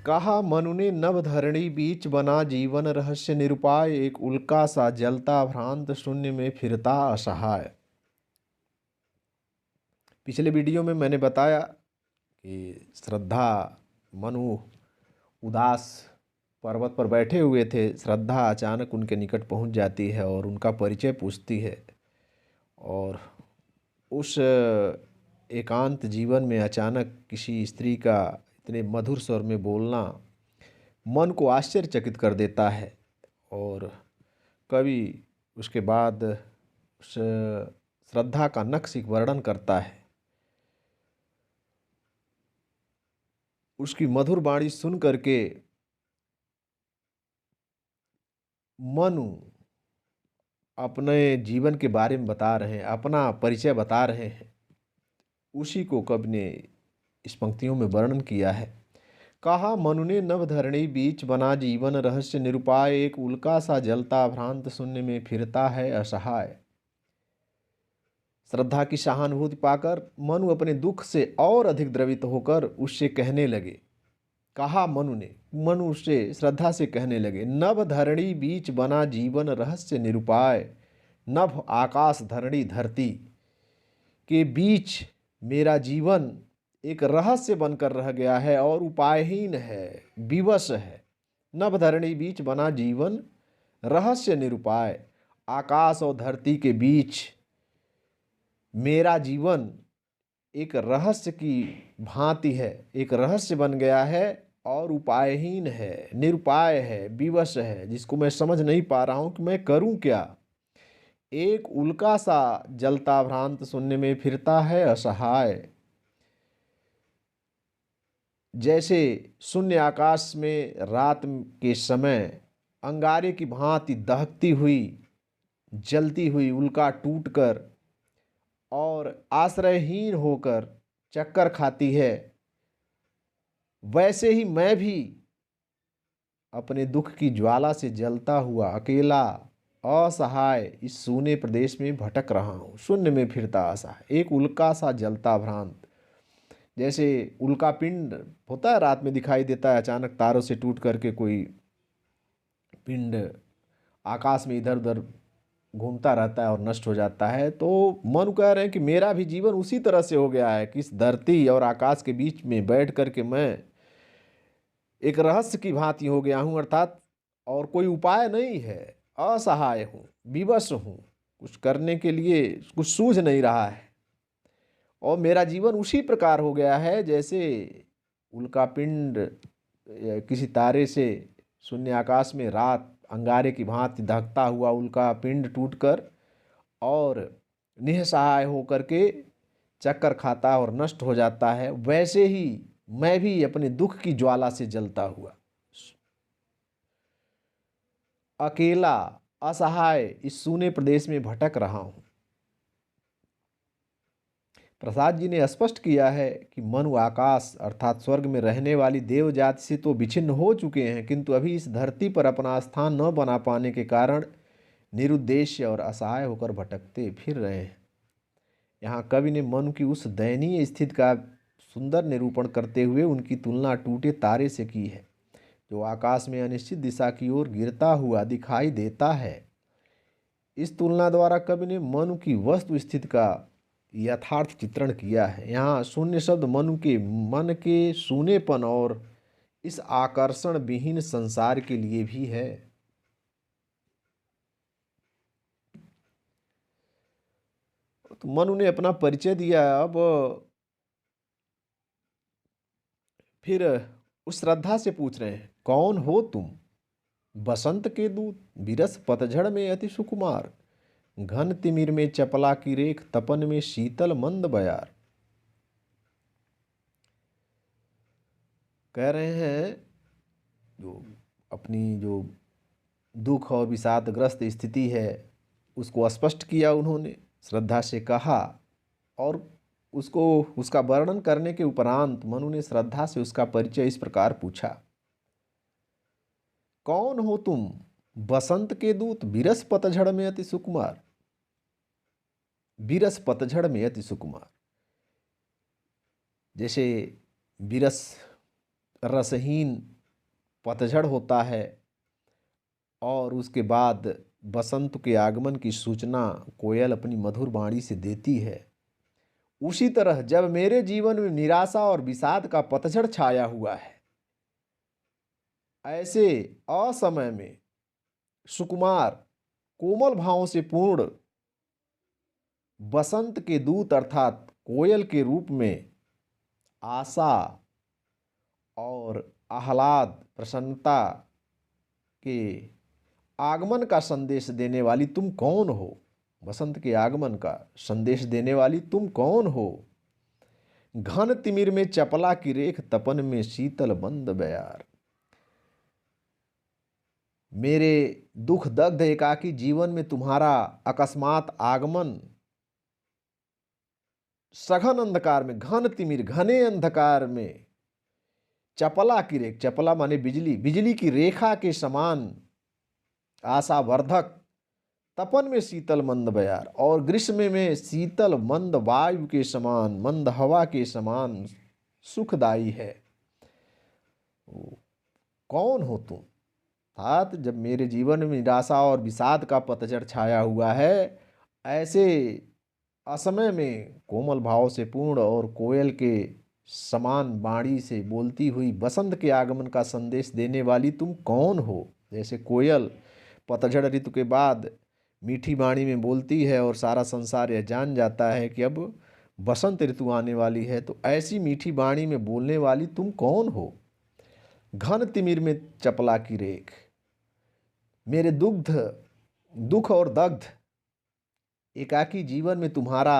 कहा मनु ने नभ धरणी बीच बना जीवन रहस्य निरुपाय, एक उल्का सा जलता भ्रांत शून्य में फिरता असहाय। पिछले वीडियो में मैंने बताया कि श्रद्धा मनु उदास पर्वत पर बैठे हुए थे। श्रद्धा अचानक उनके निकट पहुंच जाती है और उनका परिचय पूछती है। और उस एकांत जीवन में अचानक किसी स्त्री का इतने मधुर स्वर में बोलना मन को आश्चर्यचकित कर देता है। और कवि उसके बाद उस श्रद्धा का नक्शिक वर्णन करता है। उसकी मधुर वाणी सुन करके मनु अपने जीवन के बारे में बता रहे हैं, अपना परिचय बता रहे हैं। उसी को कवि ने इस पंक्तियों में वर्णन किया है। कहा मनु ने नभ धरणी बीच बना जीवन रहस्य निरुपाय, एक उल्का सा जलता भ्रांत शून्य में फिरता है असहाय। श्रद्धा की सहानुभूति पाकर मनु अपने दुख से और अधिक द्रवित होकर उससे कहने लगे। कहा मनु उससे श्रद्धा से कहने लगे, नभ धरणी बीच बना जीवन रहस्य निरुपाय। नभ आकाश, धरणी धरती के बीच मेरा जीवन एक रहस्य बनकर रह गया है और उपायहीन है, विवश है। नभ धरणी बीच बना जीवन रहस्य निरुपाय। आकाश और धरती के बीच मेरा जीवन एक रहस्य की भांति है, एक रहस्य बन गया है और उपायहीन है, निरुपाय है, विवश है, जिसको मैं समझ नहीं पा रहा हूं कि मैं करूं क्या। एक उल्का सा जलता भ्रांत शून्य में फिरता है असहाय। जैसे शून्य आकाश में रात के समय अंगारे की भांति दहकती हुई, जलती हुई उल्का टूटकर और आश्रयहीन होकर चक्कर खाती है, वैसे ही मैं भी अपने दुख की ज्वाला से जलता हुआ अकेला असहाय इस शून्य प्रदेश में भटक रहा हूँ। शून्य में फिरता असहाय, एक उल्का सा जलता भ्रांत। जैसे उल्का पिंड होता है, रात में दिखाई देता है, अचानक तारों से टूट करके कोई पिंड आकाश में इधर उधर घूमता रहता है और नष्ट हो जाता है। तो मनु कह रहे हैं कि मेरा भी जीवन उसी तरह से हो गया है कि इस धरती और आकाश के बीच में बैठ करके मैं एक रहस्य की भांति हो गया हूँ, अर्थात और कोई उपाय नहीं है, असहाय हूँ, विवश हूँ, कुछ करने के लिए कुछ सूझ नहीं रहा है। और मेरा जीवन उसी प्रकार हो गया है जैसे उल्कापिंड किसी तारे से शून्य आकाश में रात अंगारे की भांति दहकता हुआ उल्कापिंड टूटकर और निःसहाय होकर के चक्कर खाता और नष्ट हो जाता है, वैसे ही मैं भी अपने दुख की ज्वाला से जलता हुआ अकेला असहाय इस शून्य प्रदेश में भटक रहा हूं। प्रसाद जी ने स्पष्ट किया है कि मनु आकाश अर्थात स्वर्ग में रहने वाली देव जाति से तो विच्छिन्न हो चुके हैं, किंतु अभी इस धरती पर अपना स्थान न बना पाने के कारण निरुद्देश्य और असहाय होकर भटकते फिर रहे हैं। यहाँ कवि ने मनु की उस दयनीय स्थिति का सुंदर निरूपण करते हुए उनकी तुलना टूटे तारे से की है, जो आकाश में अनिश्चित दिशा की ओर गिरता हुआ दिखाई देता है। इस तुलना द्वारा कवि ने मनु की वस्तु स्थिति का यथार्थ चित्रण किया है। यहाँ शून्य शब्द मनु के मन के शून्यपन और इस आकर्षण विहीन संसार के लिए भी है। तो मनु ने अपना परिचय दिया। अब फिर उस श्रद्धा से पूछ रहे हैं, कौन हो तुम? बसंत के दूत, विरस पतझड़ में अति सुकुमार, घन तिमिर में चपला की रेख, तपन में शीतल मंद बयार। कह रहे हैं जो अपनी जो दुख और विषादग्रस्त स्थिति है उसको स्पष्ट किया उन्होंने, श्रद्धा से कहा। और उसको उसका वर्णन करने के उपरांत मनु ने श्रद्धा से उसका परिचय इस प्रकार पूछा, कौन हो तुम? बसंत के दूत, विरस पतझड़ में अति सुकुमार। विरस पतझड़ में अति सुकुमार, जैसे विरस रसहीन पतझड़ होता है और उसके बाद बसंत के आगमन की सूचना कोयल अपनी मधुर वाणी से देती है। उसी तरह जब मेरे जीवन में निराशा और विषाद का पतझड़ छाया हुआ है, ऐसे असमय में सुकुमार कोमल भावों से पूर्ण बसंत के दूत अर्थात कोयल के रूप में आशा और आह्लाद प्रसन्नता के आगमन का संदेश देने वाली तुम कौन हो? बसंत के आगमन का संदेश देने वाली तुम कौन हो? घन तिमिर में चपला की रेख, तपन में शीतल मंद बयार। मेरे दुख दग्ध एकाकी जीवन में तुम्हारा अकस्मात आगमन सघन अंधकार में, घन तिमिर घने अंधकार में चपला की रेख, चपला माने बिजली, बिजली की रेखा के समान आशावर्धक, तपन में शीतल मंद बयार, और ग्रीष्म में शीतल मंद वायु के समान, मंद हवा के समान सुखदाई है। कौन हो तुम? अर्थात जब मेरे जीवन में निराशा और विषाद का पतझड़ छाया हुआ है, ऐसे असमय में कोमल भाव से पूर्ण और कोयल के समान वाणी से बोलती हुई बसंत के आगमन का संदेश देने वाली तुम कौन हो? जैसे कोयल पतझड़ ऋतु के बाद मीठी वाणी में बोलती है और सारा संसार यह जान जाता है कि अब बसंत ऋतु आने वाली है, तो ऐसी मीठी वाणी में बोलने वाली तुम कौन हो? घन तिमिर में चपला की रेख, मेरे दुख और दग्ध एकाकी जीवन में तुम्हारा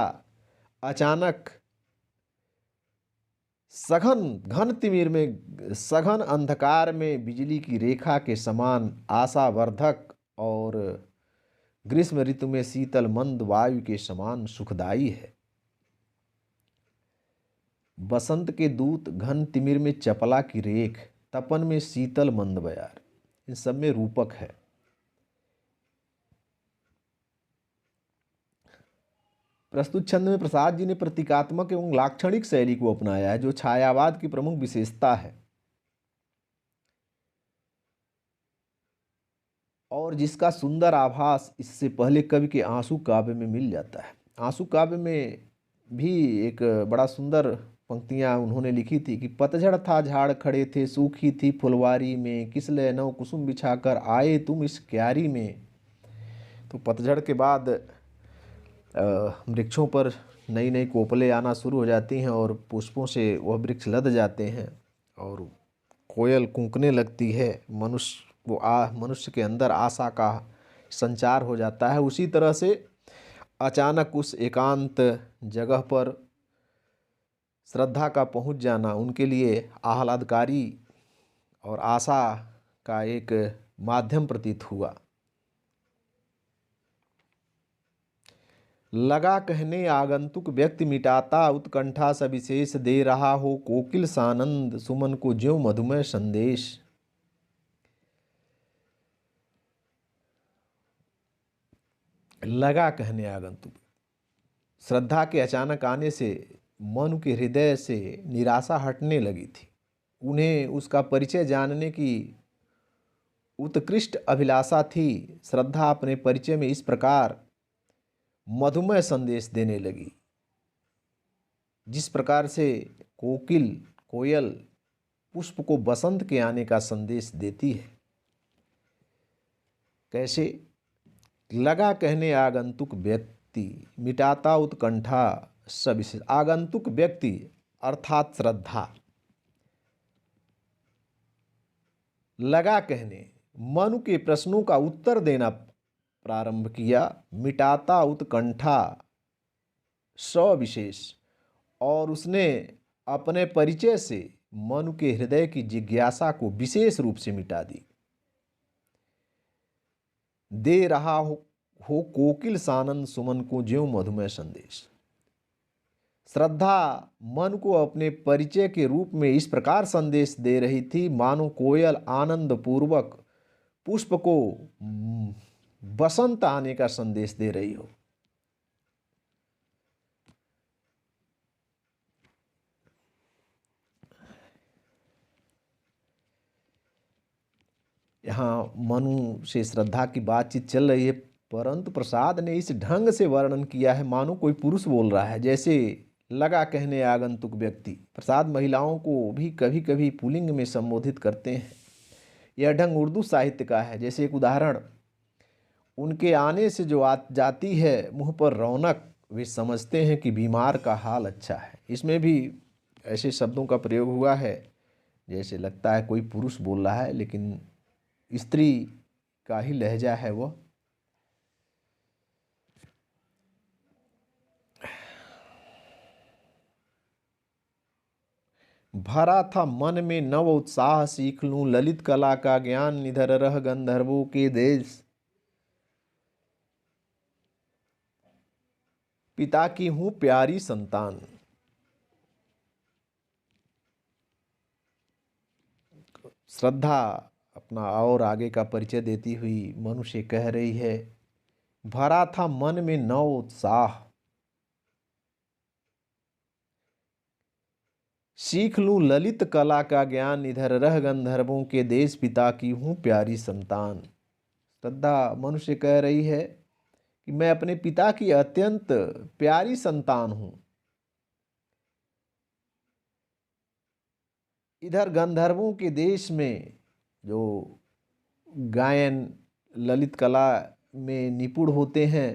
अचानक सघन घन तिमिर में, सघन अंधकार में बिजली की रेखा के समान आशावर्धक और ग्रीष्म ऋतु में शीतल मंद वायु के समान सुखदाई है। बसंत के दूत, घन तिमिर में चपला की रेख, तपन में शीतल मंद बयार, इन सब में रूपक है। प्रस्तुत छंद में प्रसाद जी ने प्रतीकात्मक एवं लाक्षणिक शैली को अपनाया है, जो छायावाद की प्रमुख विशेषता है और जिसका सुंदर आभास इससे पहले कवि के आंसू काव्य में मिल जाता है। आंसू काव्य में भी एक बड़ा सुंदर पंक्तियां उन्होंने लिखी थी कि पतझड़ था झाड़ खड़े थे, सूखी थी फुलवारी में, किस लय नव कुसुम बिछाकर आए तुम इस क्यारी में। तो पतझड़ के बाद वृक्षों पर नई नई कोपलें आना शुरू हो जाती हैं और पुष्पों से वह वृक्ष लद जाते हैं और कोयल कूकने लगती है। मनुष्य के अंदर आशा का संचार हो जाता है। उसी तरह से अचानक उस एकांत जगह पर श्रद्धा का पहुंच जाना उनके लिए आह्लादकारी और आशा का एक माध्यम प्रतीत हुआ। लगा कहने आगंतुक व्यक्ति, मिटाता उत्कंठा सविशेष, दे रहा हो कोकिल सानंद सुमन को ज्यों मधुमय संदेश। लगा कहने आगंतुक, श्रद्धा के अचानक आने से मन के हृदय से निराशा हटने लगी थी। उन्हें उसका परिचय जानने की उत्कृष्ट अभिलाषा थी। श्रद्धा अपने परिचय में इस प्रकार मधुमय संदेश देने लगी, जिस प्रकार से कोयल पुष्प को बसंत के आने का संदेश देती है। कैसे? लगा कहने आगंतुक व्यक्ति, मिटाता उत्कंठा सविशेष। आगंतुक व्यक्ति अर्थात श्रद्धा, लगा कहने मनु के प्रश्नों का उत्तर देना प्रारंभ किया, मिटाता उत्कंठा सविशेष, और उसने अपने परिचय से मनु के हृदय की जिज्ञासा को विशेष रूप से मिटा दी। दे रहा हो कोकिल सानंद सुमन को ज्यों मधुमय संदेश। श्रद्धा मन को अपने परिचय के रूप में इस प्रकार संदेश दे रही थी, मानो कोयल आनंद पूर्वक पुष्प को बसंत आने का संदेश दे रही हो। यहाँ मनु से श्रद्धा की बातचीत चल रही है, परंतु प्रसाद ने इस ढंग से वर्णन किया है मानो कोई पुरुष बोल रहा है, जैसे लगा कहने आगंतुक व्यक्ति। प्रसाद महिलाओं को भी कभी कभी पुल्लिंग में संबोधित करते हैं। यह ढंग उर्दू साहित्य का है। जैसे एक उदाहरण, उनके आने से जो जाती है मुंह पर रौनक, वे समझते हैं कि बीमार का हाल अच्छा है। इसमें भी ऐसे शब्दों का प्रयोग हुआ है जैसे लगता है कोई पुरुष बोल रहा है, लेकिन स्त्री का ही लहजा है वह। भरा था मन में नव उत्साह, सीख लूं ललित कला का ज्ञान, निधर रह गंधर्वों के देश, पिता की हूं प्यारी संतान। श्रद्धा अपना और आगे का परिचय देती हुई मनु से कह रही है, भरा था मन में नव उत्साह, सीख लूं ललित कला का ज्ञान, इधर रह गंधर्वों के देश, पिता की हूं प्यारी संतान। श्रद्धा मनुष्य कह रही है कि मैं अपने पिता की अत्यंत प्यारी संतान हूं। इधर गंधर्वों के देश में जो गायन ललित कला में निपुण होते हैं,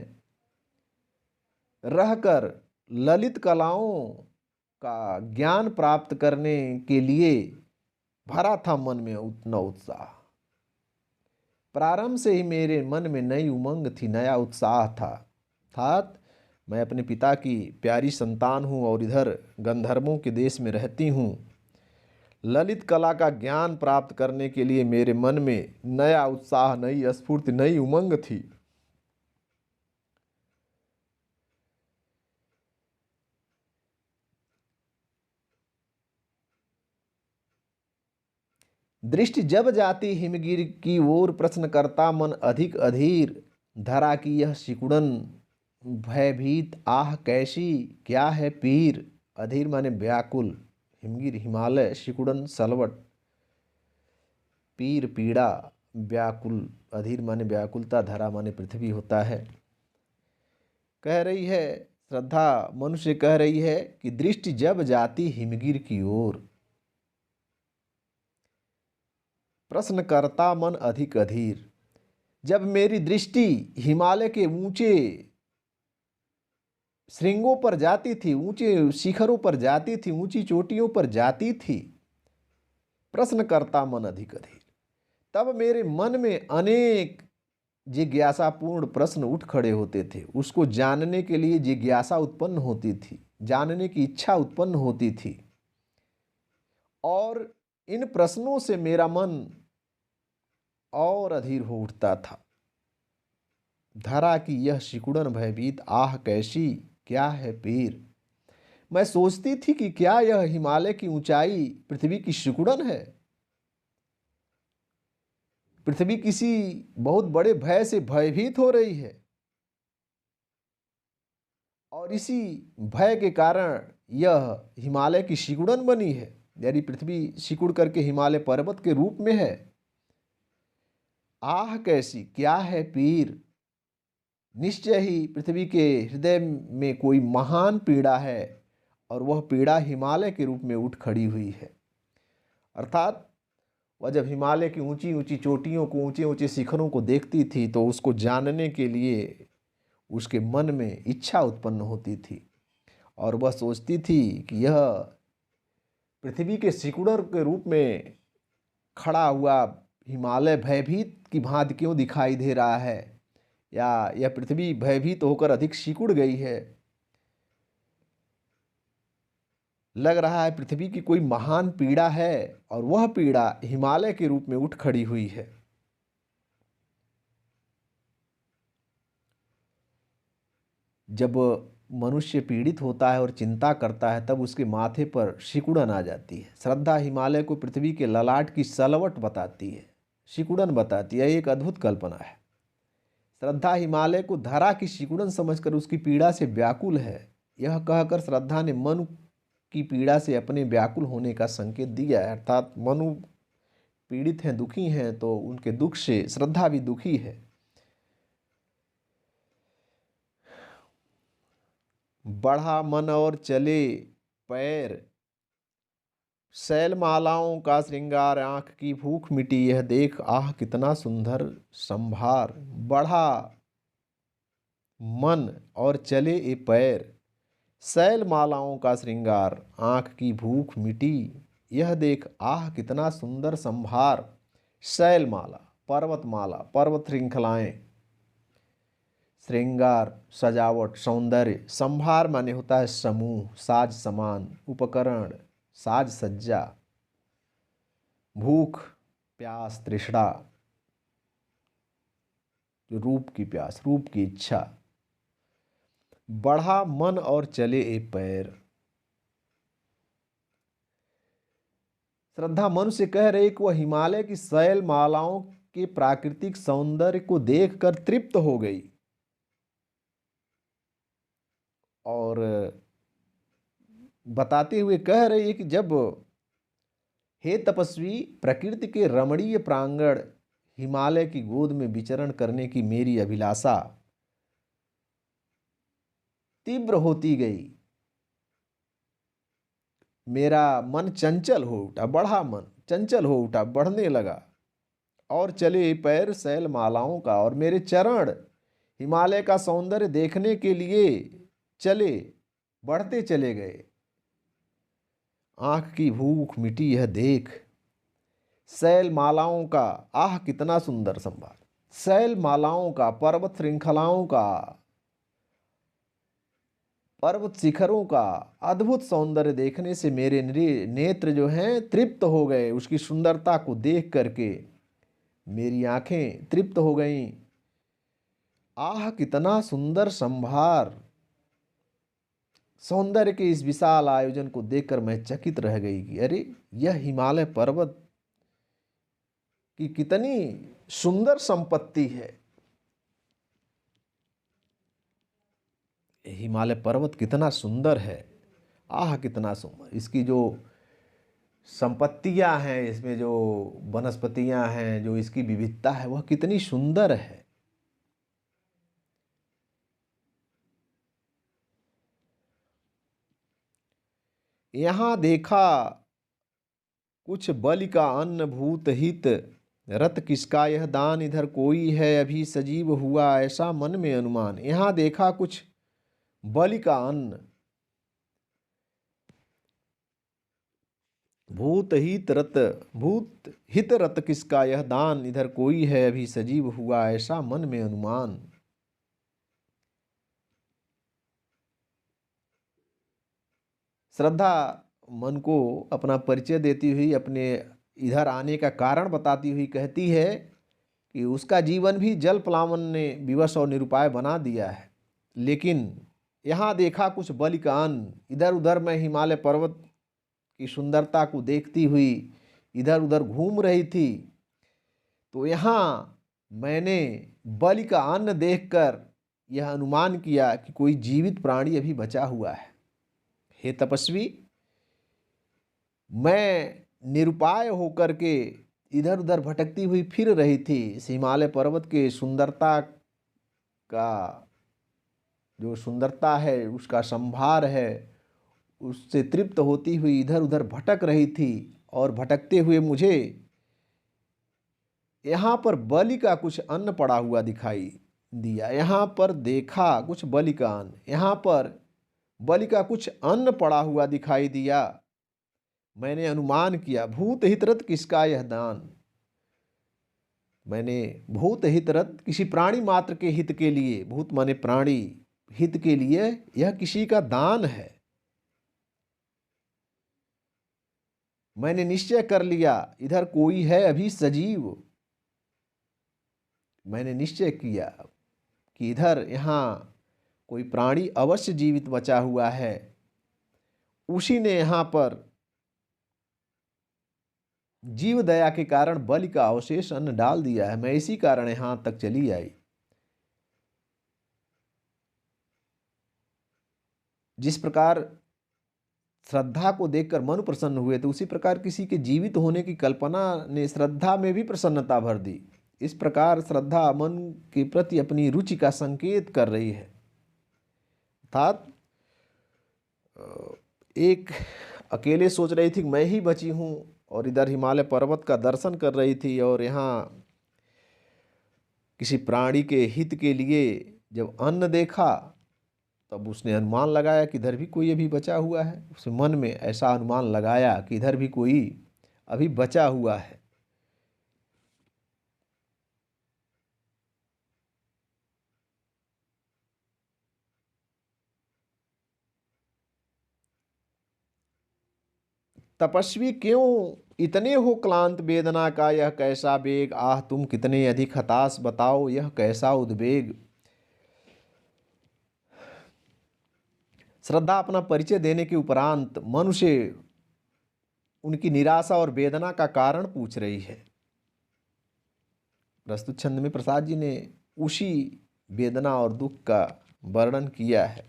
रहकर ललित कलाओं का ज्ञान प्राप्त करने के लिए भरा था मन में उतना उत्साह। प्रारंभ से ही मेरे मन में नई उमंग थी, नया उत्साह था। अर्थात मैं अपने पिता की प्यारी संतान हूँ और इधर गंधर्वों के देश में रहती हूँ। ललित कला का ज्ञान प्राप्त करने के लिए मेरे मन में नया उत्साह, नई स्फूर्ति, नई उमंग थी। दृष्टि जब जाती हिमगिर की ओर, प्रश्न करता मन अधिक अधीर, धरा की यह सिकुड़न भयभीत, आह कैसी क्या है पीर। अधीर माने व्याकुल, हिमगिर हिमालय, सिकुड़न सलवट, पीर पीड़ा, व्याकुल, अधीर माने व्याकुलता, धरा माने पृथ्वी होता है। कह रही है श्रद्धा, मनुष्य कह रही है कि दृष्टि जब जाती हिमगिर की ओर, प्रश्न करता मन अधिक अधीर। जब मेरी दृष्टि हिमालय के ऊंचे श्रृंगों पर जाती थी, ऊंचे शिखरों पर जाती थी, ऊंची चोटियों पर जाती थी, प्रश्न करता मन अधिक अधीर, तब मेरे मन में अनेक जिज्ञासापूर्ण प्रश्न उठ खड़े होते थे। उसको जानने के लिए जिज्ञासा उत्पन्न होती थी, जानने की इच्छा उत्पन्न होती थी, और इन प्रश्नों से मेरा मन और अधीर हो उठता था। धरा की यह सिकुड़न भयभीत, आह कैसी क्या है पीर। मैं सोचती थी कि क्या यह हिमालय की ऊंचाई पृथ्वी की सिकुड़न है। पृथ्वी किसी बहुत बड़े भय से भयभीत हो रही है, और इसी भय के कारण यह हिमालय की सिकुड़न बनी है। यानी पृथ्वी सिकुड़ करके हिमालय पर्वत के रूप में है। आह कैसी क्या है पीर, निश्चय ही पृथ्वी के हृदय में कोई महान पीड़ा है, और वह पीड़ा हिमालय के रूप में उठ खड़ी हुई है। अर्थात वह जब हिमालय की ऊंची ऊंची चोटियों को, ऊंचे ऊंचे शिखरों को देखती थी, तो उसको जानने के लिए उसके मन में इच्छा उत्पन्न होती थी, और वह सोचती थी कि यह पृथ्वी के सिकुड़न के रूप में खड़ा हुआ हिमालय भयभीत की भांति क्यों दिखाई दे रहा है, या यह पृथ्वी भयभीत होकर अधिक सिकुड़ गई है। लग रहा है पृथ्वी की कोई महान पीड़ा है, और वह पीड़ा हिमालय के रूप में उठ खड़ी हुई है। जब मनुष्य पीड़ित होता है और चिंता करता है, तब उसके माथे पर सिकुड़न आ जाती है। श्रद्धा हिमालय को पृथ्वी के ललाट की सलवट बताती है, सिकुड़न बताती है। एक अद्भुत कल्पना है। श्रद्धा हिमालय को धरा की सिकुड़न समझकर उसकी पीड़ा से व्याकुल है। यह कहकर श्रद्धा ने मनु की पीड़ा से अपने व्याकुल होने का संकेत दिया है। अर्थात मनु पीड़ित हैं, दुखी हैं, तो उनके दुख से श्रद्धा भी दुखी है। बढ़ा मन और चले पैर, शैलमालाओं का श्रृंगार, आंख की भूख मिटी यह देख, आह कितना सुंदर संभार। बढ़ा मन और चले ये पैर, शैलमालाओं का श्रृंगार, आंख की भूख मिटी यह देख, आह कितना सुंदर संभार। शैलमाला, पर्वतमाला, पर्वत श्रृंखलाएं, श्रृंगार, सजावट, सौंदर्य, संभार माने होता है समूह, साज समान, उपकरण, साज सज्जा। भूख, प्यास, तृष्णा, जो रूप की प्यास, रूप की इच्छा। बढ़ा मन और चले ए पैर। श्रद्धा मनुष्य कह रही कि वह हिमालय की शैल मालाओं के प्राकृतिक सौंदर्य को देखकर तृप्त हो गई और बताते हुए कह रही है कि जब हे तपस्वी, प्रकृति के रमणीय प्रांगण हिमालय की गोद में विचरण करने की मेरी अभिलाषा तीव्र होती गई। मेरा मन चंचल हो उठा, बढ़ा मन चंचल हो उठा, बढ़ने लगा। और चले पैर शैल मालाओं का, और मेरे चरण हिमालय का सौंदर्य देखने के लिए चले, बढ़ते चले गए। आंख की भूख मिटी यह देख, शैल मालाओं का, आह कितना सुंदर संभार। शैल मालाओं का, पर्वत श्रृंखलाओं का, पर्वत शिखरों का अद्भुत सौंदर्य देखने से मेरे नेत्र जो हैं तृप्त हो गए। उसकी सुंदरता को देख करके मेरी आंखें तृप्त हो गईं। आह कितना सुंदर संभार। सौंदर्य के इस विशाल आयोजन को देखकर मैं चकित रह गई कि अरे, यह हिमालय पर्वत की कितनी सुंदर संपत्ति है। हिमालय पर्वत कितना सुंदर है, आह कितना सुंदर। इसकी जो संपत्तियां हैं, इसमें जो वनस्पतियां हैं, जो इसकी विविधता है, वह कितनी सुंदर है। यहां देखा कुछ बलि का अन्न, भूत हित रत किसका यह दान, इधर कोई है अभी सजीव हुआ ऐसा मन में अनुमान। यहां देखा कुछ बलि का अन्न, भूत हित रत किसका यह दान, इधर कोई है अभी सजीव हुआ ऐसा मन में अनुमान। श्रद्धा मन को अपना परिचय देती हुई, अपने इधर आने का कारण बताती हुई कहती है कि उसका जीवन भी जल प्लावन ने विवश और निरुपाय बना दिया है, लेकिन यहाँ देखा कुछ बलि का अन्न। इधर उधर मैं हिमालय पर्वत की सुंदरता को देखती हुई इधर उधर घूम रही थी, तो यहाँ मैंने बलि का अन्न देखकर यह अनुमान किया कि कोई जीवित प्राणी अभी बचा हुआ है। हे तपस्वी, मैं निरुपाय होकर के इधर उधर भटकती हुई फिर रही थी। इस हिमालय पर्वत के सुंदरता का जो सुंदरता है, उसका संभार है, उससे तृप्त होती हुई इधर उधर भटक रही थी। और भटकते हुए मुझे यहाँ पर बलि का कुछ अन्न पड़ा हुआ दिखाई दिया। यहाँ पर देखा कुछ बलि का अन्न, यहाँ पर बलि का कुछ अन्न पड़ा हुआ दिखाई दिया। मैंने अनुमान किया, भूत हितरत किसका यह दान। मैंने भूत हितरत, किसी प्राणी मात्र के हित के लिए, भूत माने प्राणी, हित के लिए यह किसी का दान है। मैंने निश्चय कर लिया, इधर कोई है अभी सजीव। मैंने निश्चय किया कि इधर यहाँ कोई प्राणी अवश्य जीवित बचा हुआ है। उसी ने यहाँ पर जीव दया के कारण बलि का अवशेष अन्न डाल दिया है। मैं इसी कारण यहां तक चली आई। जिस प्रकार श्रद्धा को देखकर मन प्रसन्न हुए, तो उसी प्रकार किसी के जीवित होने की कल्पना ने श्रद्धा में भी प्रसन्नता भर दी। इस प्रकार श्रद्धा मन के प्रति अपनी रुचि का संकेत कर रही है। अर्थात एक अकेले सोच रही थी कि मैं ही बची हूँ, और इधर हिमालय पर्वत का दर्शन कर रही थी, और यहाँ किसी प्राणी के हित के लिए जब अन्न देखा तब उसने अनुमान लगाया कि इधर भी कोई अभी बचा हुआ है। उसने मन में ऐसा अनुमान लगाया कि इधर भी कोई अभी बचा हुआ है। तपस्वी क्यों इतने हो क्लांत, वेदना का यह कैसा वेग, आह तुम कितने अधिक हताश, बताओ यह कैसा उद्वेग। श्रद्धा अपना परिचय देने के उपरांत मनुष्य उनकी निराशा और वेदना का कारण पूछ रही है। प्रस्तुत छंद में प्रसाद जी ने उसी वेदना और दुख का वर्णन किया है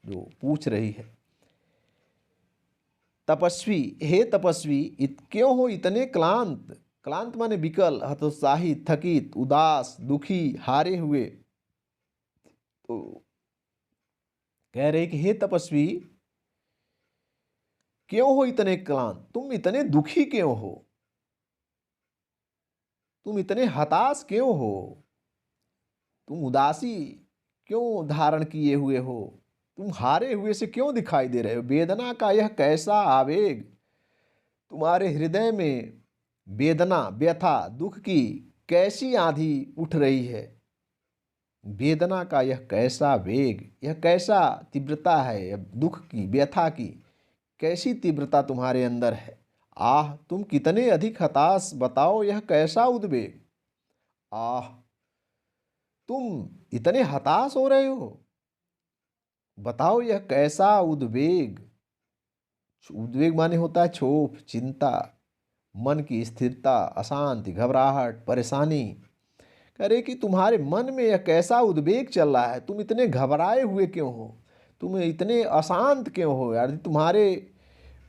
जो पूछ रही है। तपस्वी, हे तपस्वी क्यों हो इतने क्लांत। क्लांत माने विकल, हतोत्साहित, थकित, उदास, दुखी, हारे हुए। तो कह रहे कि हे तपस्वी क्यों हो इतने क्लांत, तुम इतने दुखी क्यों हो, तुम इतने हताश क्यों हो, तुम उदासी क्यों धारण किए हुए हो, तुम हारे हुए से क्यों दिखाई दे रहे हो। वेदना का यह कैसा आवेग, तुम्हारे हृदय में वेदना, व्यथा, दुख की कैसी आंधी उठ रही है। वेदना का यह कैसा वेग, यह कैसा तीव्रता है, दुख की, व्यथा की कैसी तीव्रता तुम्हारे अंदर है। आह तुम कितने अधिक हताश, बताओ यह कैसा उद्वेग। आह तुम इतने हताश हो रहे हो, बताओ यह कैसा उद्वेग। उद्वेग माने होता है क्षोभ, चिंता, मन की स्थिरता, अशांति, घबराहट, परेशानी। कह रहे कि तुम्हारे मन में यह कैसा उद्वेग चल रहा है, तुम इतने घबराए हुए क्यों हो, तुम इतने अशांत क्यों हो यार, तुम्हारे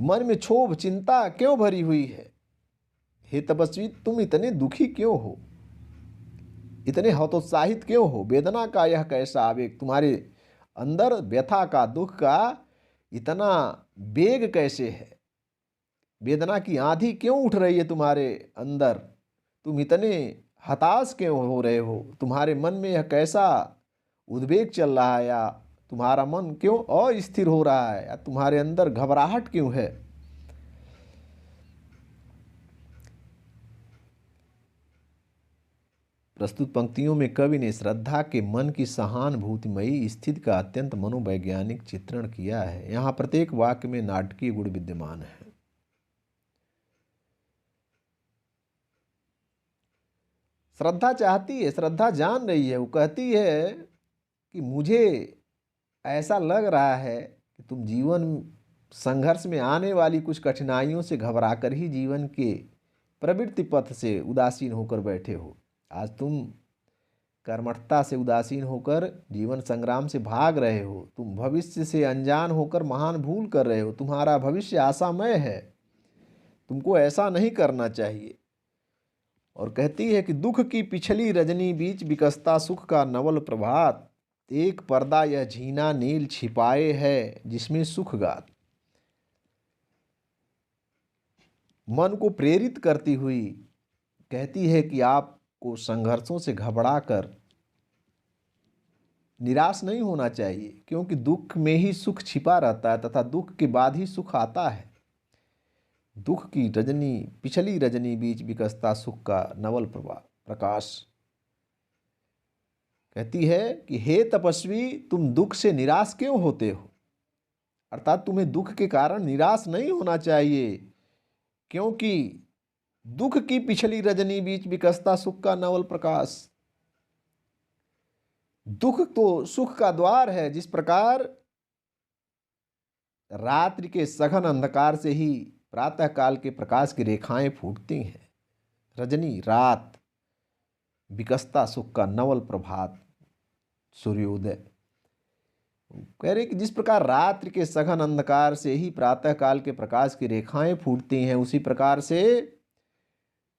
मन में क्षोभ, चिंता क्यों भरी हुई है। हे तपस्वी तुम इतने दुखी क्यों हो, इतने हतोत्साहित क्यों हो। वेदना का यह कैसा आवेग, तुम्हारे अंदर व्यथा का, दुख का इतना वेग कैसे है। वेदना की आंधी क्यों उठ रही है तुम्हारे अंदर, तुम इतने हताश क्यों हो रहे हो, तुम्हारे मन में यह कैसा उद्वेग चल रहा है, या तुम्हारा मन क्यों अस्थिर हो रहा है, या तुम्हारे अंदर घबराहट क्यों है। प्रस्तुत पंक्तियों में कवि ने श्रद्धा के मन की सहानुभूतिमयी स्थिति का अत्यंत मनोवैज्ञानिक चित्रण किया है। यहाँ प्रत्येक वाक्य में नाटकीय गुण विद्यमान है। श्रद्धा चाहती है, श्रद्धा जान रही है, वो कहती है कि मुझे ऐसा लग रहा है कि तुम जीवन संघर्ष में आने वाली कुछ कठिनाइयों से घबराकर ही जीवन के प्रवृत्ति पथ से उदासीन होकर बैठे हो। आज तुम कर्मठता से उदासीन होकर जीवन संग्राम से भाग रहे हो, तुम भविष्य से अनजान होकर महान भूल कर रहे हो। तुम्हारा भविष्य आशामय है, तुमको ऐसा नहीं करना चाहिए। और कहती है कि दुख की पिछली रजनी बीच विकसता सुख का नवल प्रभात, एक पर्दा यह झीना नील छिपाए है जिसमें सुख गात। मन को प्रेरित करती हुई कहती है कि आपको संघर्षों से घबराकर निराश नहीं होना चाहिए, क्योंकि दुख में ही सुख छिपा रहता है तथा दुख के बाद ही सुख आता है। दुख की रजनी, पिछली रजनी बीच विकसता सुख का नवल प्रकाश। कहती है कि हे तपस्वी तुम दुख से निराश क्यों होते हो, अर्थात तुम्हें दुख के कारण निराश नहीं होना चाहिए, क्योंकि दुख की पिछली रजनी बीच विकसता सुख का नवल प्रकाश। दुख तो सुख का द्वार है। जिस प्रकार रात्रि के सघन अंधकार से ही प्रातः काल के प्रकाश की रेखाएं फूटती हैं, रजनी, रात, विकसता सुख का नवल प्रभात, सूर्योदय। कह रहे कि जिस प्रकार रात्रि के सघन अंधकार से ही प्रातः काल के प्रकाश की रेखाएं फूटती हैं, उसी प्रकार से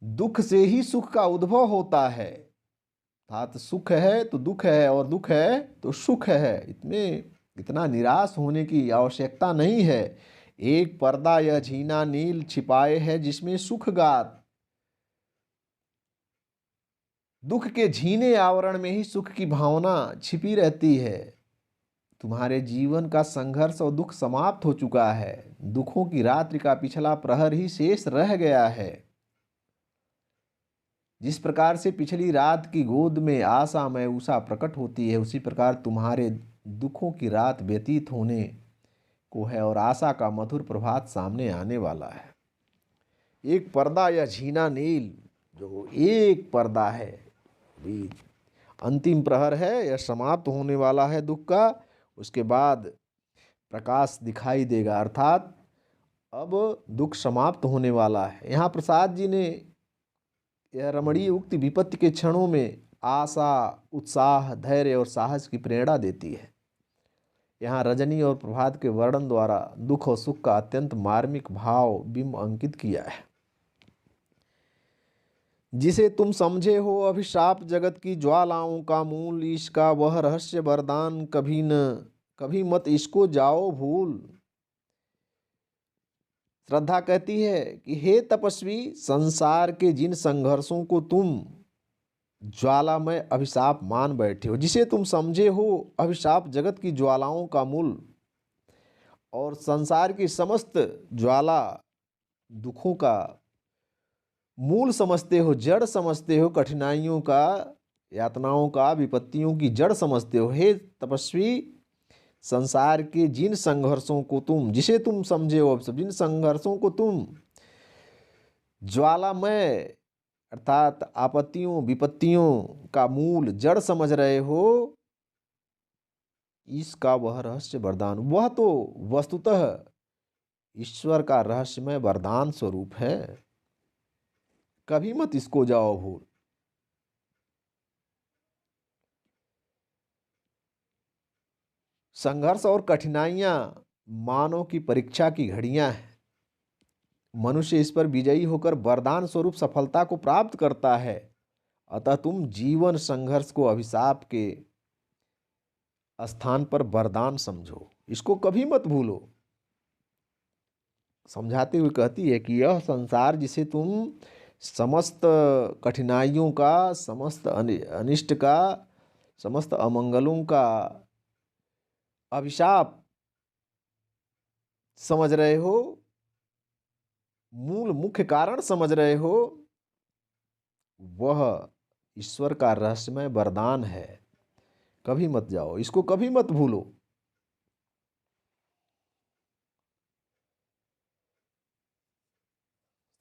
दुख से ही सुख का उद्भव होता है। अर्थात सुख है तो दुख है, और दुख है तो सुख है। इतना निराश होने की आवश्यकता नहीं है। एक पर्दा यह झीना नील छिपाए है, जिसमें सुख गात। दुख के झीने आवरण में ही सुख की भावना छिपी रहती है। तुम्हारे जीवन का संघर्ष और दुख समाप्त हो चुका है। दुखों की रात्रि का पिछला प्रहर ही शेष रह गया है। जिस प्रकार से पिछली रात की गोद में आशामय उषा प्रकट होती है, उसी प्रकार तुम्हारे दुखों की रात व्यतीत होने को है और आशा का मधुर प्रभात सामने आने वाला है। एक पर्दा या झीना नील, जो एक पर्दा है, भी अंतिम प्रहर है, यह समाप्त होने वाला है दुख का। उसके बाद प्रकाश दिखाई देगा, अर्थात अब दुख समाप्त होने वाला है। यहाँ प्रसाद जी ने यह रमणीय उक्ति विपत्ति के क्षणों में आशा, उत्साह, धैर्य और साहस की प्रेरणा देती है। यहाँ रजनी और प्रभात के वर्णन द्वारा दुख और सुख का अत्यंत मार्मिक भाव बिंब अंकित किया है। जिसे तुम समझे हो अभिशाप जगत की ज्वालाओं का मूल, इसका वह रहस्य वरदान कभी मत इसको जाओ भूल। श्रद्धा कहती है कि हे तपस्वी, संसार के जिन संघर्षों को तुम ज्वालामय अभिशाप मान बैठे हो, जिसे तुम समझे हो अभिशाप जगत की ज्वालाओं का मूल, और संसार की समस्त ज्वाला दुखों का मूल समझते हो, जड़ समझते हो, कठिनाइयों का, यातनाओं का, विपत्तियों की जड़ समझते हो। हे तपस्वी, संसार के जिन संघर्षों को तुम, जिसे तुम समझे हो, जिन संघर्षों को तुम ज्वालामय अर्थात आपत्तियों, विपत्तियों का मूल, जड़ समझ रहे हो, इसका वह रहस्य वरदान, वह तो वस्तुतः ईश्वर का रहस्यमय वरदान स्वरूप है। कभी मत इसको जाओ भूल। संघर्ष और कठिनाइयां मानव की परीक्षा की घड़ियां हैं। मनुष्य इस पर विजयी होकर वरदान स्वरूप सफलता को प्राप्त करता है। अतः तुम जीवन संघर्ष को अभिशाप के स्थान पर वरदान समझो, इसको कभी मत भूलो। समझाते हुए कहती है कि यह संसार जिसे तुम समस्त कठिनाइयों का, समस्त अनिष्ट का, समस्त अमंगलों का अभिशाप समझ रहे हो, मूल मुख्य कारण समझ रहे हो, वह ईश्वर का रहस्यमय वरदान है। कभी मत जाओ, इसको कभी मत भूलो।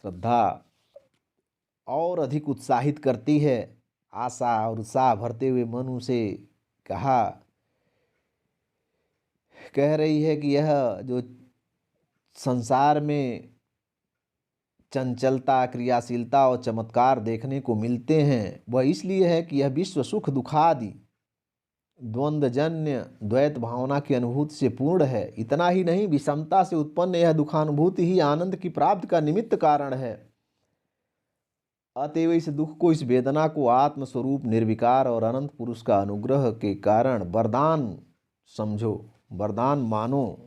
श्रद्धा और अधिक उत्साहित करती है। आशा और उत्साह भरते हुए मनु से कह रही है कि यह जो संसार में चंचलता, क्रियाशीलता और चमत्कार देखने को मिलते हैं, वह इसलिए है कि यह विश्व सुख दुखादि द्वंद्वजन्य द्वैत भावना की अनुभूति से पूर्ण है। इतना ही नहीं, विषमता से उत्पन्न यह दुखानुभूति ही आनंद की प्राप्ति का निमित्त कारण है। अतएव इस दुख को, इस वेदना को आत्मस्वरूप निर्विकार और अनंत पुरुष का अनुग्रह के कारण वरदान समझो, वरदान मानो।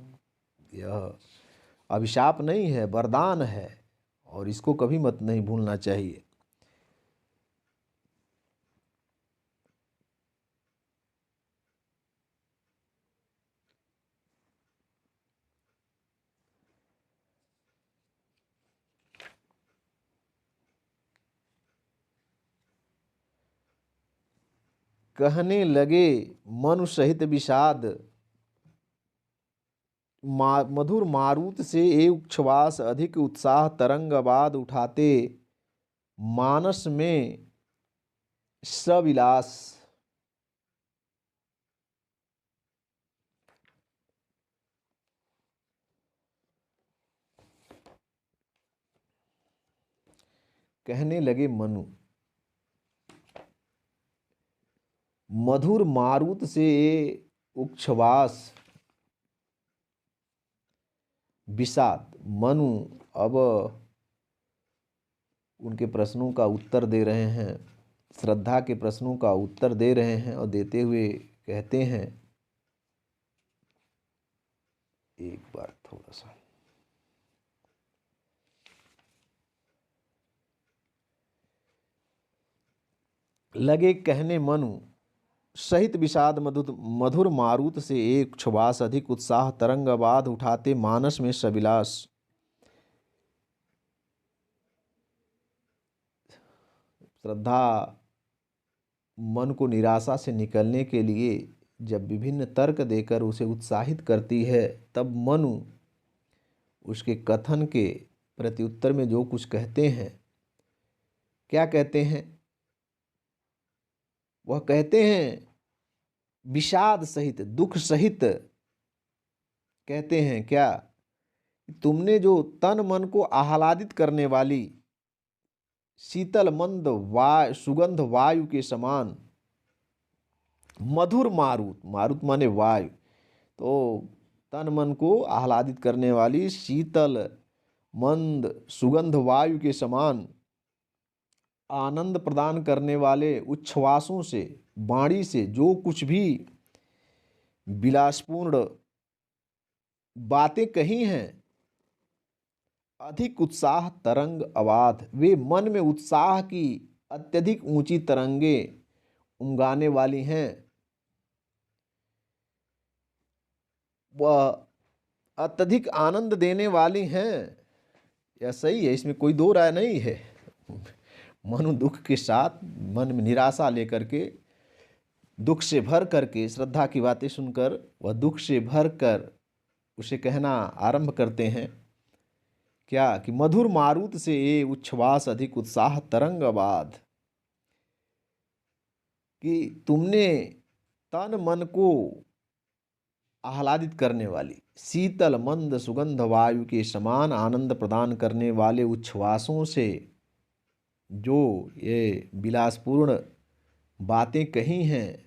यह अभिशाप नहीं है, वरदान है, और इसको कभी मत नहीं भूलना चाहिए। कहने लगे मनु सहित विषाद, मधुर मारुत से एक उच्छ्वास अधिक उत्साह तरंगवाद उठाते मानस में सविलास। कहने लगे मनु, मधुर मारुत से उच्छ्वास, विषाद। मनु अब उनके प्रश्नों का उत्तर दे रहे हैं, श्रद्धा के प्रश्नों का उत्तर दे रहे हैं और देते हुए कहते हैं, एक बार थोड़ा सा लगे कहने मनु सहित विषाद मधुर मारुत से एक उच्छ्वास अधिक उत्साह तरंग बाध उठाते मानस में सविलास। श्रद्धा मन को निराशा से निकलने के लिए जब विभिन्न तर्क देकर उसे उत्साहित करती है, तब मनु उसके कथन के प्रत्युत्तर में जो कुछ कहते हैं, क्या कहते हैं? वह कहते हैं विषाद सहित, दुख सहित कहते हैं क्या? तुमने जो तन मन को आह्लादित करने वाली शीतल मंद सुगंध वायु के समान मधुर मारुत, मारुत माने वायु, तो तन मन को आह्लादित करने वाली शीतल मंद सुगंध वायु के समान आनंद प्रदान करने वाले उच्छ्वासों से, वाणी से जो कुछ भी विलासपूर्ण बातें कही हैं, अधिक उत्साह तरंग अबाध, वे मन में उत्साह की अत्यधिक ऊंची तरंगे उमगाने वाली हैं। वह अत्यधिक आनंद देने वाली हैं। यह सही है, इसमें कोई दो राय नहीं है। मनु दुख के साथ, मन में निराशा लेकर के, दुख से भर करके, श्रद्धा की बातें सुनकर वह दुख से भर कर उसे कहना आरंभ करते हैं क्या? कि मधुर मारुत से ये उच्छ्वास अधिक उत्साह तरंग बाध, कि तुमने तन मन को आह्लादित करने वाली शीतल मंद सुगंध वायु के समान आनंद प्रदान करने वाले उच्छ्वासों से जो ये विलासपूर्ण बातें कही हैं,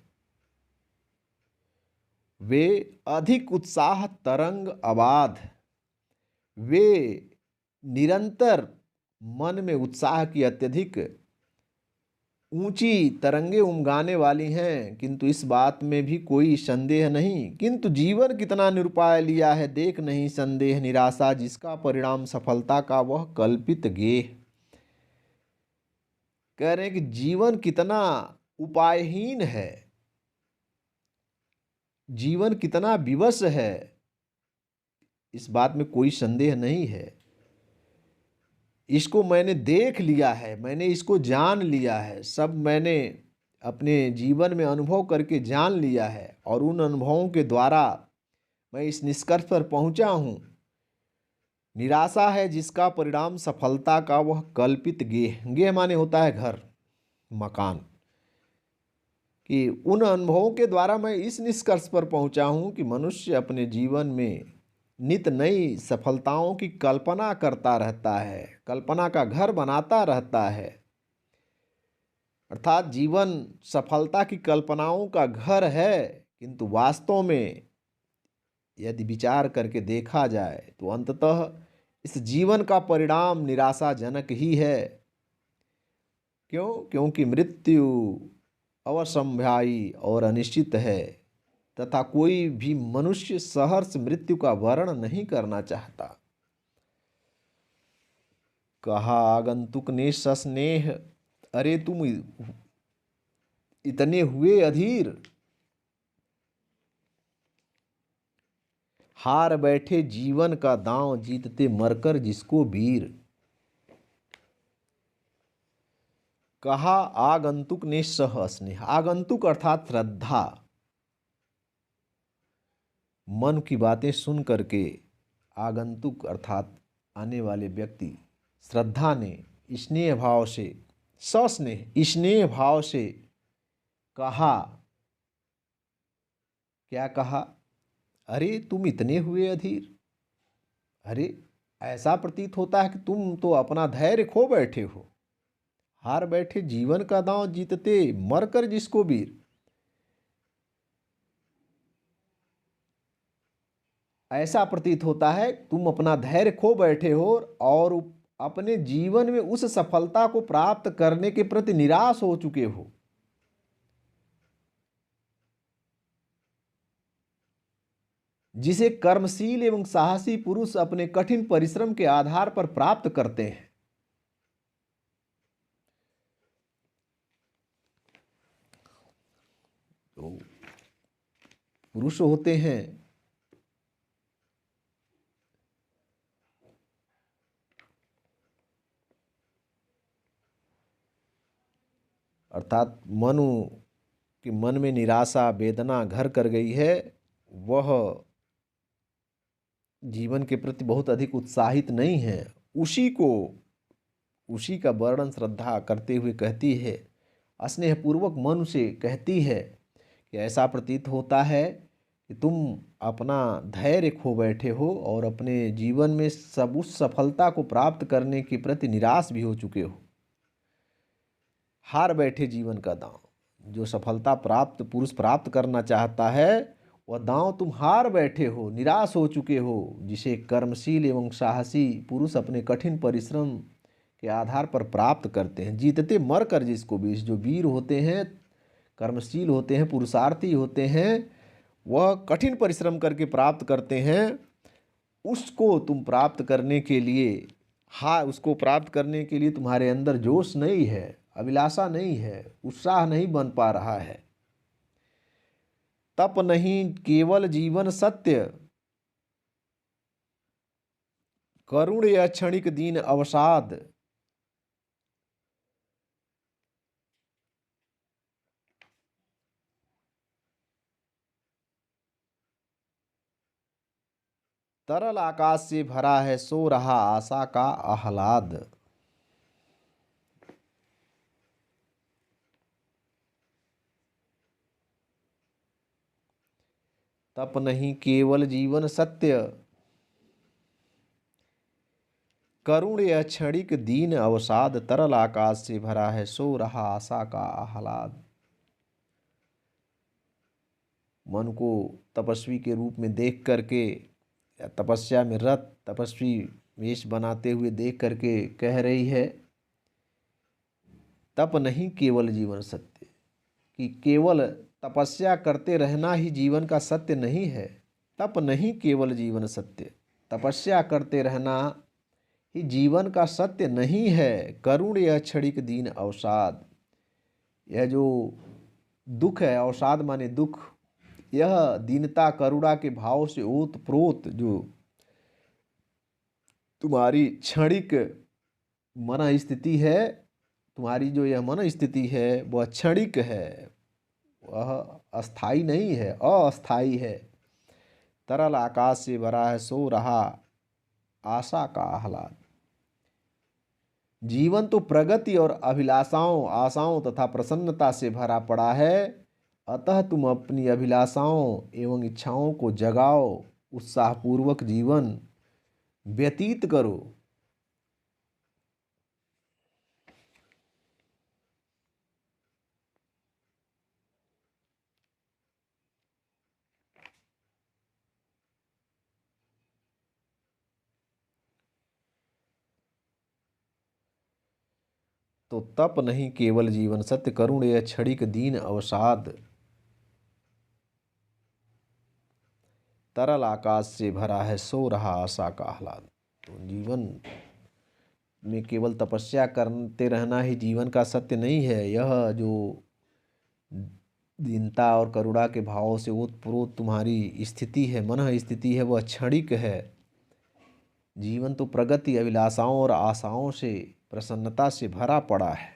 वे अधिक उत्साह तरंग अबाध, वे निरंतर मन में उत्साह की अत्यधिक ऊंची तरंगे उमगाने वाली हैं। किंतु इस बात में भी कोई संदेह नहीं, किंतु जीवन कितना निरुपाय लिया है देख नहीं संदेह निराशा, जिसका परिणाम सफलता का वह कल्पित गेह। कह रहे हैं कि जीवन कितना उपायहीन है, जीवन कितना विवश है, इस बात में कोई संदेह नहीं है। इसको मैंने देख लिया है, मैंने इसको जान लिया है, सब मैंने अपने जीवन में अनुभव करके जान लिया है, और उन अनुभवों के द्वारा मैं इस निष्कर्ष पर पहुंचा हूं, निराशा है जिसका परिणाम सफलता का वह कल्पित गेह। गेह माने होता है घर, मकान, कि उन अनुभवों के द्वारा मैं इस निष्कर्ष पर पहुंचा हूं कि मनुष्य अपने जीवन में नित नई सफलताओं की कल्पना करता रहता है, कल्पना का घर बनाता रहता है। अर्थात जीवन सफलता की कल्पनाओं का घर है, किंतु वास्तव में यदि विचार करके देखा जाए तो अंततः इस जीवन का परिणाम निराशाजनक ही है। क्यों? क्योंकि मृत्यु अवश्यम्भायी और अनिश्चित है, तथा कोई भी मनुष्य सहर्ष मृत्यु का वर्ण नहीं करना चाहता। कहा आगंतुक ने सस्नेह, अरे तुम इतने हुए अधीर, हार बैठे जीवन का दांव जीतते मरकर जिसको वीर। कहा आगंतुक ने सह स्नेह, आगंतुक अर्थात श्रद्धा, मन की बातें सुन करके आगंतुक अर्थात आने वाले व्यक्ति श्रद्धा ने स्नेह भाव से, सस्नेह स्नेह भाव से कहा, क्या कहा? अरे तुम इतने हुए अधीर, अरे ऐसा प्रतीत होता है कि तुम तो अपना धैर्य खो बैठे हो, हार बैठे जीवन का दांव जीतते मरकर जिसको वीर। ऐसा प्रतीत होता है तुम अपना धैर्य खो बैठे हो और अपने जीवन में उस सफलता को प्राप्त करने के प्रति निराश हो चुके हो। जिसे कर्मशील एवं साहसी पुरुष अपने कठिन परिश्रम के आधार पर प्राप्त करते हैं। तो पुरुष होते हैं अर्थात मनु के मन में निराशा वेदना घर कर गई है, वह जीवन के प्रति बहुत अधिक उत्साहित नहीं है। उसी का वर्णन श्रद्धा करते हुए कहती है, स्नेहपूर्वक मनु से कहती है कि ऐसा प्रतीत होता है कि तुम अपना धैर्य खो बैठे हो और अपने जीवन में सब उस सफलता को प्राप्त करने के प्रति निराश भी हो चुके हो। हार बैठे जीवन का दांव, जो सफलता पुरुष प्राप्त करना चाहता है वह दांव तुम हार बैठे हो, निराश हो चुके हो। जिसे कर्मशील एवं साहसी पुरुष अपने कठिन परिश्रम के आधार पर प्राप्त करते हैं। जीतते मर कर जिसको भी, जो वीर होते हैं, कर्मशील होते हैं, पुरुषार्थी होते हैं, वह कठिन परिश्रम करके प्राप्त करते हैं। उसको तुम प्राप्त करने के लिए उसको प्राप्त करने के लिए तुम्हारे अंदर जोश नहीं है, अभिलाषा नहीं है, उत्साह नहीं बन पा रहा है। तप नहीं केवल जीवन सत्य, करुण या क्षणिक दीन अवसाद। तरल आकाश से भरा है सो रहा आशा का आह्लाद। तप नहीं केवल जीवन सत्य, करुण या क्षणिक दीन अवसाद। तरल आकाश से भरा है सो रहा आशा का आह्लाद। मन को तपस्वी के रूप में देख करके, या तपस्या में रत तपस्वी वेश बनाते हुए देख करके कह रही है, तप नहीं केवल जीवन सत्य, कि केवल तपस्या करते रहना ही जीवन का सत्य नहीं है। तप नहीं केवल जीवन सत्य, तपस्या करते रहना ही जीवन का सत्य नहीं है। करुण या क्षणिक दीन अवसाद, यह जो दुख है, अवसाद माने दुख, यह दीनता करुणा के भाव से ओत प्रोत जो तुम्हारी क्षणिक मन स्थिति है, तुम्हारी जो यह मन स्थिति है वह क्षणिक है, वह अस्थाई नहीं है, अस्थाई है। तरल आकाश से भरा है सो रहा आशा का आह्लाद। जीवन तो प्रगति और अभिलाषाओं, आशाओं तथा प्रसन्नता से भरा पड़ा है। अतः तुम अपनी अभिलाषाओं एवं इच्छाओं को जगाओ, उत्साहपूर्वक जीवन व्यतीत करो। तो तप नहीं केवल जीवन सत्य, करुण या क्षणिक दीन अवसाद। तरल आकाश से भरा है सो रहा आशा का आह्लाद। तो जीवन में केवल तपस्या करते रहना ही जीवन का सत्य नहीं है। यह जो दीनता और करुणा के भाव से ओतप्रोत तुम्हारी स्थिति है, मन स्थिति है, वह क्षणिक है। जीवन तो प्रगति, अभिलाषाओं और आशाओं से, प्रसन्नता से भरा पड़ा है।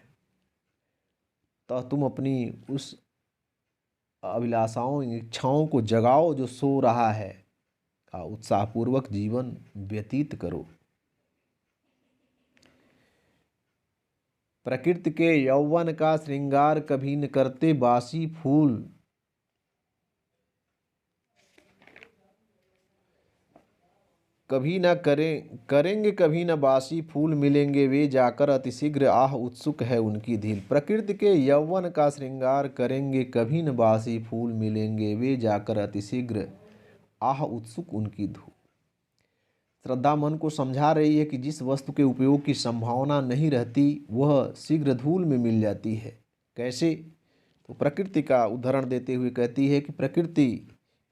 तो तुम अपनी उस अभिलाषाओं, इच्छाओं को जगाओ जो सो रहा है, का उत्साहपूर्वक जीवन व्यतीत करो। प्रकृति के यौवन का श्रृंगार कभी न करते बासी फूल। कभी न करेंगे कभी न बासी फूल, मिलेंगे वे जाकर अतिशीघ्र, आह उत्सुक है उनकी धील। प्रकृति के यौवन का श्रृंगार करेंगे कभी न बासी फूल, मिलेंगे वे जाकर अतिशीघ्र, आह उत्सुक उनकी धूल। श्रद्धा मन को समझा रही है कि जिस वस्तु के उपयोग की संभावना नहीं रहती वह शीघ्र धूल में मिल जाती है। कैसे? तो प्रकृति का उदाहरण देते हुए कहती है कि प्रकृति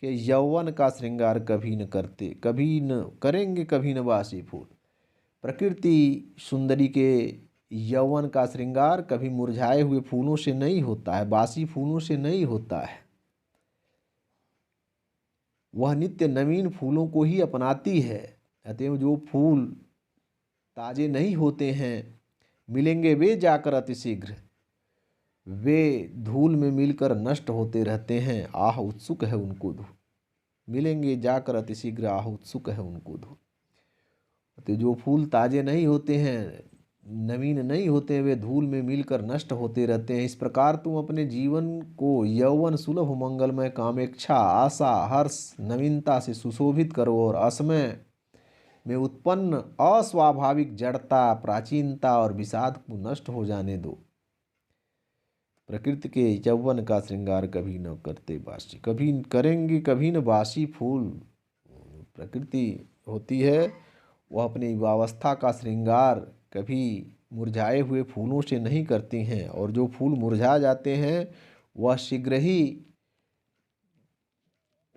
के यौवन का श्रृंगार कभी न करते, कभी न करेंगे, कभी न बासी फूल। प्रकृति सुंदरी के यौवन का श्रृंगार कभी मुरझाए हुए फूलों से नहीं होता है, बासी फूलों से नहीं होता है। वह नित्य नवीन फूलों को ही अपनाती है। अतएव जो फूल ताजे नहीं होते हैं, मिलेंगे वे जाकर अतिशीघ्र, वे धूल में मिलकर नष्ट होते रहते हैं। आह उत्सुक है उनको धूल, मिलेंगे जाकर अतिशीघ्र, आह उत्सुक है उनको धूल। तो जो फूल ताजे नहीं होते हैं, नवीन नहीं होते, वे धूल में मिलकर नष्ट होते रहते हैं। इस प्रकार तुम अपने जीवन को यौवन सुलभ मंगलमय कामेक्षा आशा हर्ष नवीनता से सुशोभित करो और असमय में उत्पन्न अस्वाभाविक जड़ता प्राचीनता और विषाद को नष्ट हो जाने दो। प्रकृति के यौवन का श्रृंगार कभी न करते बासी, कभी करेंगे कभी न बासी फूल। प्रकृति होती है वह अपनी युवावस्था का श्रृंगार कभी मुरझाए हुए फूलों से नहीं करती हैं, और जो फूल मुरझा जाते हैं वह शीघ्र ही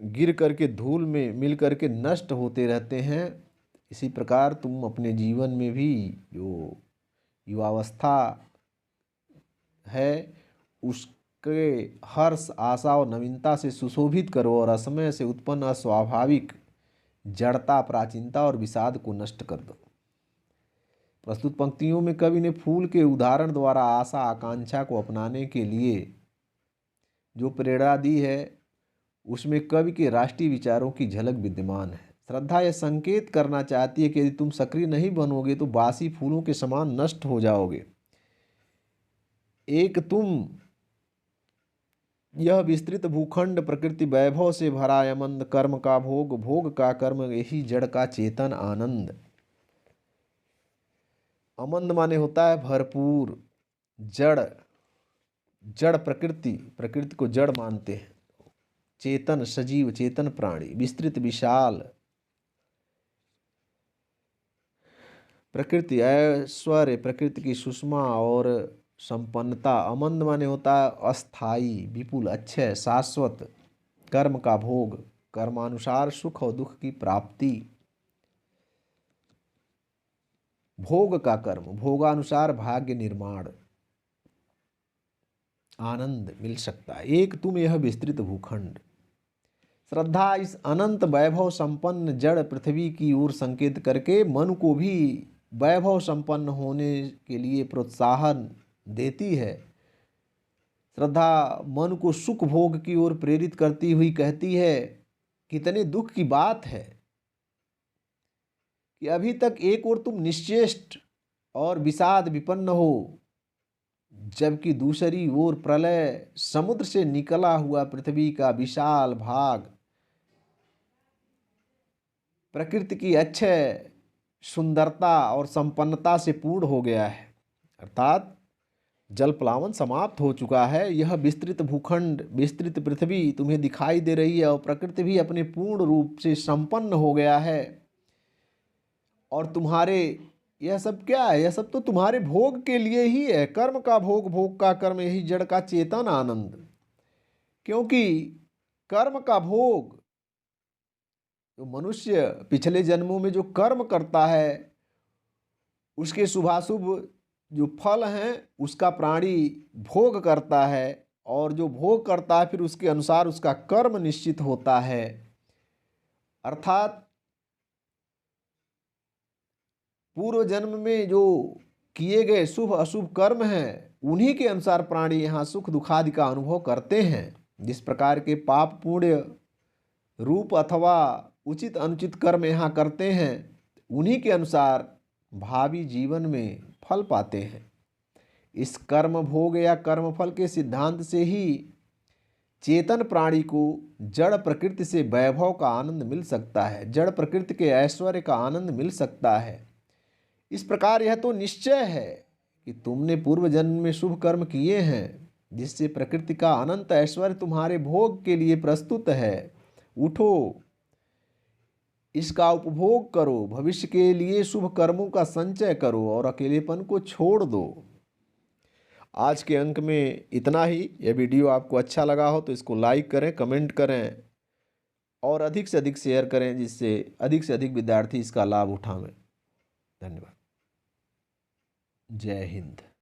गिर करके धूल में मिल करके नष्ट होते रहते हैं। इसी प्रकार तुम अपने जीवन में भी जो युवावस्था है उसके हर्ष आशा और नवीनता से सुशोभित करो और असमय से उत्पन्न अस्वाभाविक जड़ता प्राचीनता और विषाद को नष्ट कर दो। प्रस्तुत पंक्तियों में कवि ने फूल के उदाहरण द्वारा आशा आकांक्षा को अपनाने के लिए जो प्रेरणा दी है उसमें कवि के राष्ट्रीय विचारों की झलक विद्यमान है। श्रद्धा यह संकेत करना चाहती है कि यदि तुम सक्रिय नहीं बनोगे तो बासी फूलों के समान नष्ट हो जाओगे। एक तुम यह विस्तृत भूखंड प्रकृति वैभव से भरा यमंद कर्म का भोग, भोग का कर्म, यही जड़ का चेतन आनंद। अमंद माने होता है भरपूर, जड़, जड़ प्रकृति, प्रकृति को जड़ मानते हैं। चेतन सजीव चेतन प्राणी, विस्तृत विशाल प्रकृति, ऐश्वर्य प्रकृति की सुषमा और संपन्नता। अमंद माने होता है अस्थाई, विपुल, अक्षय, शाश्वत। कर्म का भोग, कर्मानुसार सुख और दुख की प्राप्ति। भोग का कर्म, भोगानुसार भाग्य निर्माण, आनंद मिल सकता है। एक तुम यह विस्तृत भूखंड। श्रद्धा इस अनंत वैभव संपन्न जड़ पृथ्वी की ओर संकेत करके मन को भी वैभव संपन्न होने के लिए प्रोत्साहन देती है। श्रद्धा मन को सुख भोग की ओर प्रेरित करती हुई कहती है, कितने दुख की बात है कि अभी तक एक ओर तुम निश्चेष्ट और विषाद विपन्न हो, जबकि दूसरी ओर प्रलय समुद्र से निकला हुआ पृथ्वी का विशाल भाग प्रकृति की अक्षय सुंदरता और संपन्नता से पूर्ण हो गया है। अर्थात जल प्लावन समाप्त हो चुका है। यह विस्तृत भूखंड, विस्तृत पृथ्वी तुम्हें दिखाई दे रही है और प्रकृति भी अपने पूर्ण रूप से संपन्न हो गया है। और तुम्हारे यह सब क्या है? यह सब तो तुम्हारे भोग के लिए ही है। कर्म का भोग, भोग का कर्म, यही जड़ का चेतन आनंद। क्योंकि कर्म का भोग, तो मनुष्य पिछले जन्मों में जो कर्म करता है उसके शुभाशुभ जो फल हैं उसका प्राणी भोग करता है, और जो भोग करता है फिर उसके अनुसार उसका कर्म निश्चित होता है। अर्थात पूर्व जन्म में जो किए गए शुभ अशुभ कर्म हैं उन्हीं के अनुसार प्राणी यहाँ सुख दुखादि का अनुभव करते हैं। जिस प्रकार के पाप पुण्य रूप अथवा उचित अनुचित कर्म यहाँ करते हैं उन्हीं के अनुसार भावी जीवन में फल पाते हैं। इस कर्म भोग या कर्मफल के सिद्धांत से ही चेतन प्राणी को जड़ प्रकृति से वैभव का आनंद मिल सकता है, जड़ प्रकृति के ऐश्वर्य का आनंद मिल सकता है। इस प्रकार यह तो निश्चय है कि तुमने पूर्व जन्म में शुभ कर्म किए हैं जिससे प्रकृति का अनंत ऐश्वर्य तुम्हारे भोग के लिए प्रस्तुत है। उठो इसका उपभोग करो, भविष्य के लिए शुभ कर्मों का संचय करो और अकेलेपन को छोड़ दो। आज के अंक में इतना ही। यह वीडियो आपको अच्छा लगा हो तो इसको लाइक करें, कमेंट करें और अधिक से अधिक शेयर करें, जिससे अधिक से अधिक विद्यार्थी इसका लाभ उठावें। धन्यवाद। जय हिंद।